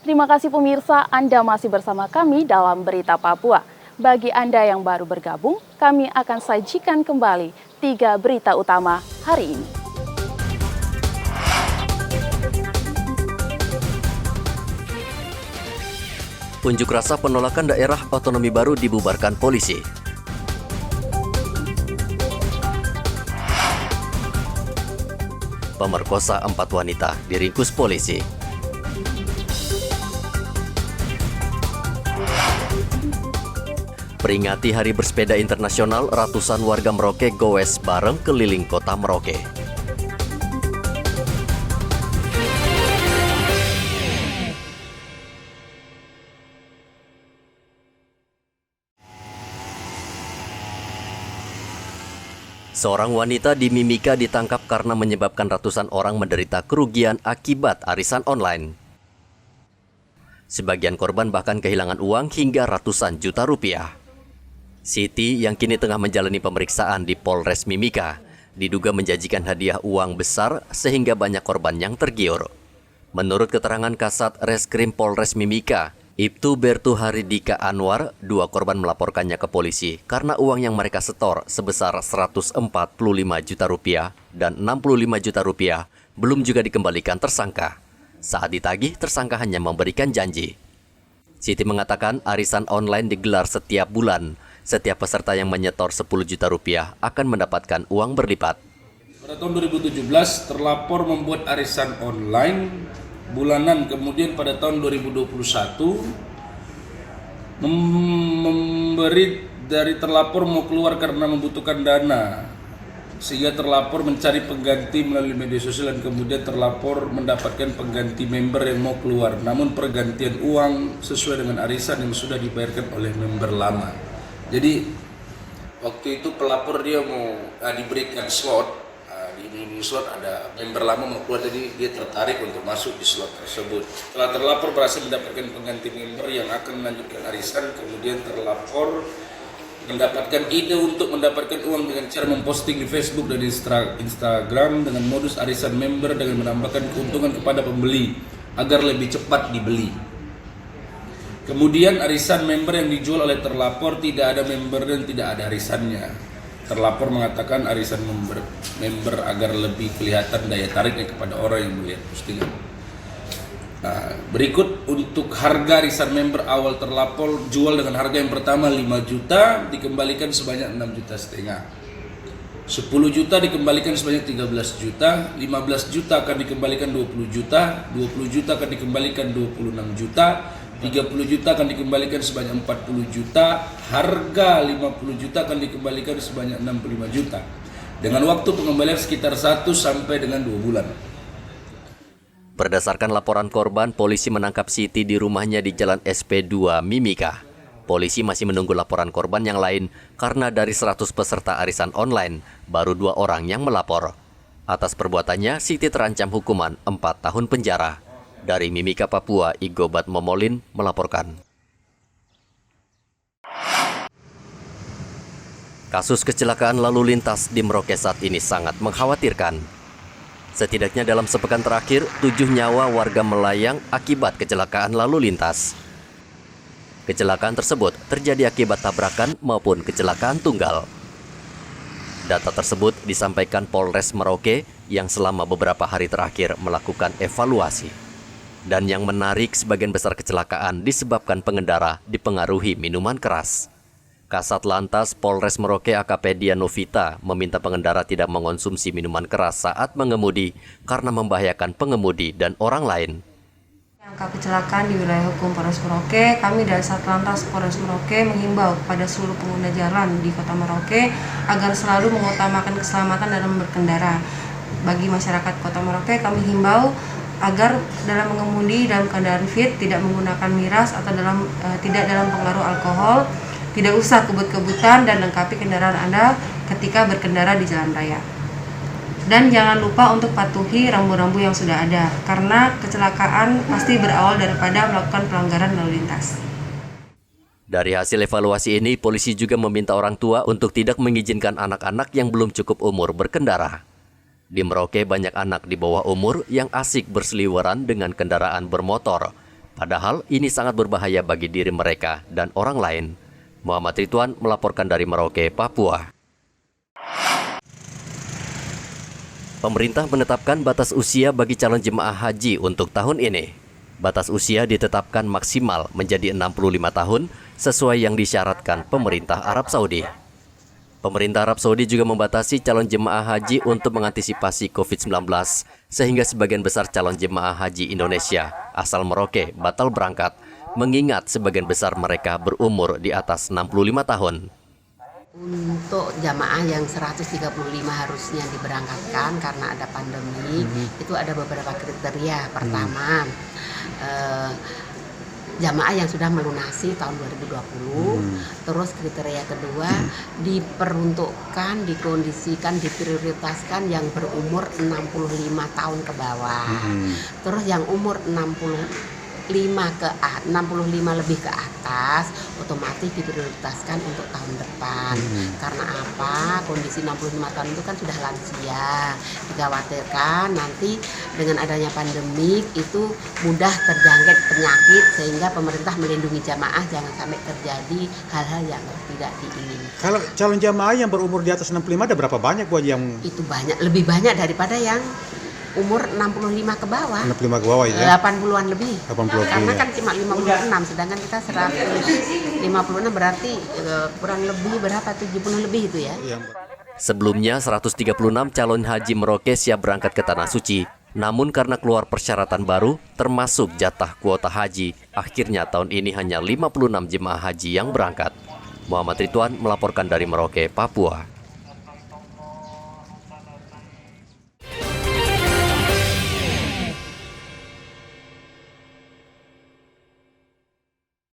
Terima kasih pemirsa, Anda masih bersama kami dalam Berita Papua. Bagi Anda yang baru bergabung, kami akan sajikan kembali 3 berita utama hari ini. Unjuk rasa penolakan daerah otonomi baru dibubarkan polisi. Pemerkosa 4 wanita diringkus polisi. Peringati Hari Bersepeda Internasional, ratusan warga Merauke goes bareng keliling kota Merauke. Seorang wanita di Mimika ditangkap karena menyebabkan ratusan orang menderita kerugian akibat arisan online. Sebagian korban bahkan kehilangan uang hingga ratusan juta rupiah. Siti yang kini tengah menjalani pemeriksaan di Polres Mimika diduga menjanjikan hadiah uang besar sehingga banyak korban yang tergiur. Menurut keterangan Kasat Reskrim Polres Mimika, Ibtu Bertu Haridika Anwar, 2 korban melaporkannya ke polisi karena uang yang mereka setor sebesar 145 juta rupiah dan 65 juta rupiah belum juga dikembalikan tersangka. Saat ditagih, tersangka hanya memberikan janji. Siti mengatakan arisan online digelar setiap bulan. Setiap peserta yang menyetor 10 juta rupiah akan mendapatkan uang berlipat. Pada tahun 2017 terlapor membuat arisan online bulanan, kemudian pada tahun 2021 memberi dari terlapor mau keluar karena membutuhkan dana, sehingga terlapor mencari pengganti melalui media sosial dan kemudian terlapor mendapatkan pengganti member yang mau keluar, namun pergantian uang sesuai dengan arisan yang sudah dibayarkan oleh member lama. Jadi waktu itu pelapor dia mau diberikan slot, di slot ada member lama mau keluar, jadi dia tertarik untuk masuk di slot tersebut. Setelah terlapor berhasil mendapatkan pengganti member yang akan melanjutkan arisan, kemudian terlapor mendapatkan ide untuk mendapatkan uang dengan cara memposting di Facebook dan Instagram dengan modus arisan member dengan menambahkan keuntungan kepada pembeli agar lebih cepat dibeli. Kemudian arisan member yang dijual oleh terlapor tidak ada member dan tidak ada arisannya. Terlapor mengatakan arisan member agar lebih kelihatan daya tariknya kepada orang yang melihat postingan. Nah, berikut untuk harga arisan member awal terlapor jual dengan harga yang pertama 5 juta dikembalikan sebanyak 6,5 juta. 10 juta dikembalikan sebanyak 13 juta, 15 juta akan dikembalikan 20 juta, 20 juta akan dikembalikan 26 juta, 30 juta akan dikembalikan sebanyak 40 juta, harga 50 juta akan dikembalikan sebanyak 65 juta. Dengan waktu pengembalian sekitar 1 sampai dengan 2 bulan. Berdasarkan laporan korban, polisi menangkap Siti di rumahnya di Jalan SP2 Mimika. Polisi masih menunggu laporan korban yang lain karena dari 100 peserta arisan online, baru 2 orang yang melapor. Atas perbuatannya, Siti terancam hukuman 4 tahun penjara. Dari Mimika, Papua, Igobat Momolin melaporkan. Kasus kecelakaan lalu lintas di Merauke saat ini sangat mengkhawatirkan. Setidaknya dalam sepekan terakhir, 7 nyawa warga melayang akibat kecelakaan lalu lintas. Kecelakaan tersebut terjadi akibat tabrakan maupun kecelakaan tunggal. Data tersebut disampaikan Polres Merauke yang selama beberapa hari terakhir melakukan evaluasi. Dan yang menarik, sebagian besar kecelakaan disebabkan pengendara dipengaruhi minuman keras. Kasat Lantas Polres Merauke AKP Dianovita meminta pengendara tidak mengonsumsi minuman keras saat mengemudi karena membahayakan pengemudi dan orang lain. Angka kecelakaan di wilayah hukum Polres Merauke, kami dari Satlantas Polres Merauke menghimbau kepada seluruh pengguna jalan di Kota Merauke agar selalu mengutamakan keselamatan dalam berkendara. Bagi masyarakat Kota Merauke, kami himbau agar dalam mengemudi dalam keadaan fit, tidak menggunakan miras atau tidak dalam pengaruh alkohol, tidak usah kebut-kebutan dan lengkapi kendaraan Anda ketika berkendara di jalan raya. Dan jangan lupa untuk patuhi rambu-rambu yang sudah ada, karena kecelakaan pasti berawal daripada melakukan pelanggaran lalu lintas. Dari hasil evaluasi ini, polisi juga meminta orang tua untuk tidak mengizinkan anak-anak yang belum cukup umur berkendara. Di Merauke banyak anak di bawah umur yang asik berseliweran dengan kendaraan bermotor. Padahal ini sangat berbahaya bagi diri mereka dan orang lain. Muhammad Ridwan melaporkan dari Merauke, Papua. Pemerintah menetapkan batas usia bagi calon jemaah haji untuk tahun ini. Batas usia ditetapkan maksimal menjadi 65 tahun sesuai yang disyaratkan pemerintah Arab Saudi. Pemerintah Arab Saudi juga membatasi calon jemaah haji untuk mengantisipasi COVID-19, sehingga sebagian besar calon jemaah haji Indonesia asal Merauke batal berangkat, mengingat sebagian besar mereka berumur di atas 65 tahun. Untuk jamaah yang 135 harusnya diberangkatkan karena ada pandemi, itu ada beberapa kriteria. Pertama, jamaah yang sudah melunasi tahun 2020. Terus kriteria kedua, diperuntukkan, dikondisikan, diprioritaskan yang berumur 65 tahun ke bawah. Terus yang umur 65 lebih ke atas otomatis diprioritaskan untuk tahun depan. Karena apa? Kondisi 65 tahun itu kan sudah lansia. Dikhawatirkan nanti dengan adanya pandemik itu mudah terjangkit penyakit, sehingga pemerintah melindungi jamaah jangan sampai terjadi hal-hal yang tidak diinginkan. Kalau calon jamaah yang berumur di atas 65 ada berapa banyak Bu yang? Itu banyak, lebih banyak daripada yang umur 65 ke bawah. 65 ke bawah ya? 80-an lebih. 80 Karena ya. kan cuma 56, sedangkan kita 156 berarti kurang lebih berapa? 70 lebih itu ya. Sebelumnya 136 calon haji Merauke siap berangkat ke Tanah Suci. Namun karena keluar persyaratan baru, termasuk jatah kuota haji, akhirnya tahun ini hanya 56 jemaah haji yang berangkat. Muhammad Ridwan melaporkan dari Merauke, Papua.